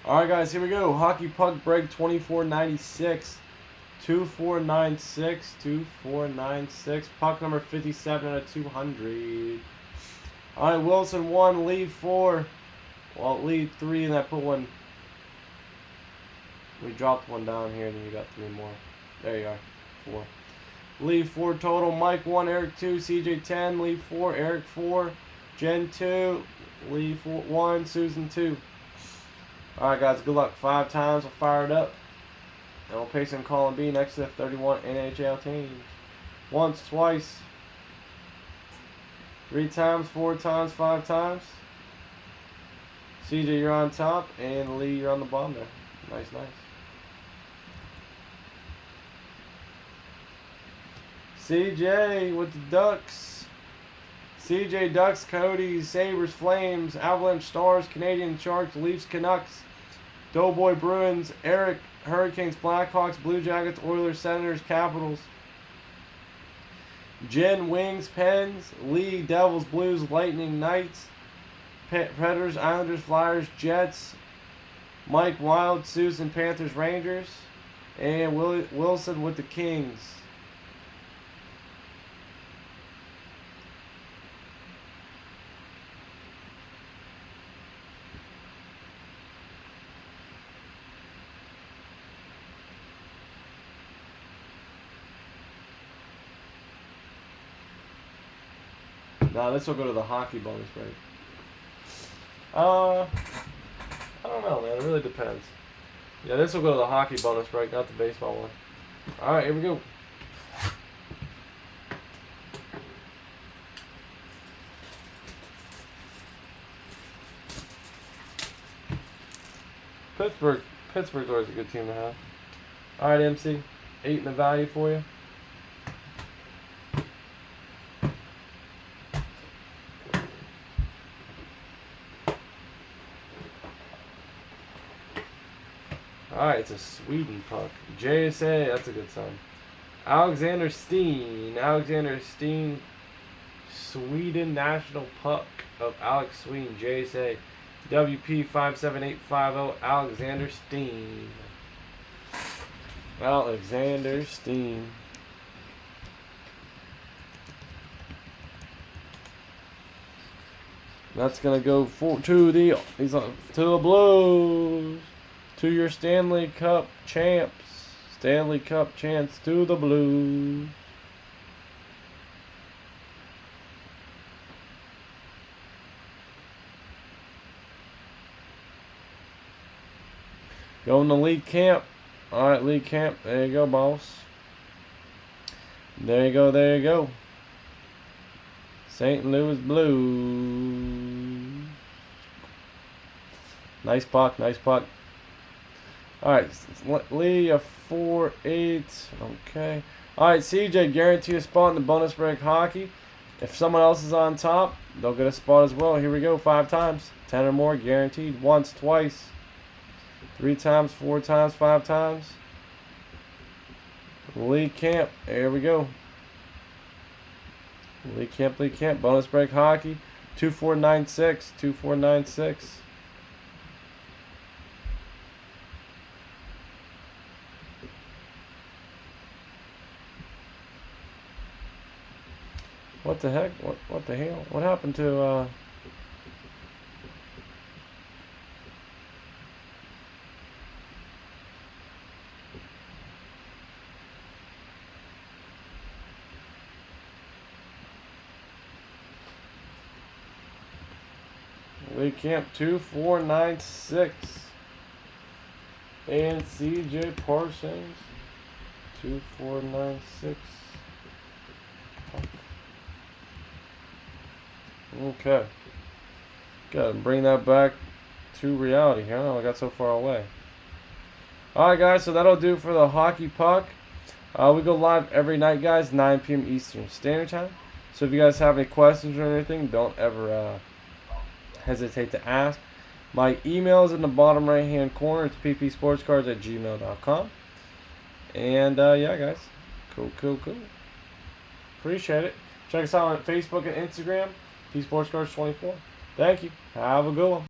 All right, guys, here we go. Hockey puck break 2496. 2496. 2496. Puck number 57 out of 200. All right, Wilson 1, Lee 4. Well, Lee 3, and I put one. We dropped one down here, and then you got 3 more. There you are. 4. Lee 4 total. Mike 1, Eric 2, CJ 10, Lee 4, Eric 4, Jen 2, Lee 4, 1, Susan 2. Alright, guys, good luck. 5 times. We'll fire it up. And we'll pay some column B next to the 31 NHL teams. Once, twice, 3 times, 4 times, 5 times. CJ, you're on top, and Lee, you're on the bottom there. Nice, nice. CJ with the Ducks. CJ Ducks, Cody, Sabres, Flames, Avalanche, Stars, Canadian Sharks, Leafs, Canucks, Doughboy, Bruins, Eric, Hurricanes, Blackhawks, Blue Jackets, Oilers, Senators, Capitals. Jen, Wings, Pens, Lee, Devils, Blues, Lightning, Knights, Predators, Islanders, Flyers, Jets, Mike, Wild, Susan, Panthers, Rangers, and Wilson with the Kings. Now this will go to the hockey bonus break. I don't know, man. It really depends. Yeah, this will go to the hockey bonus break, not the baseball one. All right, here we go. Pittsburgh's always a good team to have. All right, MC, 8 in the value for you. Alright, it's a Sweden puck. JSA, that's a good sign. Alexander Steen. Sweden national puck of Alex Sweden. JSA. WP 57850. Alexander Steen. Alexander Steen. That's gonna go to the Blues. To your Stanley Cup champs. Stanley Cup chance to the Blues. Going to Lee Camp. Alright, Lee Camp. There you go, boss. There you go, there you go. St. Louis Blues. Nice puck, nice puck. Alright, Lee, a 4-8. Okay. Alright, CJ, guarantee a spot in the bonus break hockey. If someone else is on top, they'll get a spot as well. Here we go, 5 times. 10 or more, guaranteed. Once, twice, 3 times, 4 times, 5 times. Lee Camp, there we go. Lee Camp, bonus break hockey. 2496, 2496. What the heck? What the hell? What happened to Lee Camp 2496 and CJ Parsons 2496. Okay. Gotta bring that back to reality here. I got so far away. Alright, guys, so that'll do for the hockey puck. We go live every night, guys, 9 p.m. Eastern Standard Time. So if you guys have any questions or anything, don't ever hesitate to ask. My email is in the bottom right hand corner. It's ppsportscards@gmail.com. And yeah, guys. Cool. Appreciate it. Check us out on Facebook and Instagram. P Sports Cards 24. Thank you. Have a good one.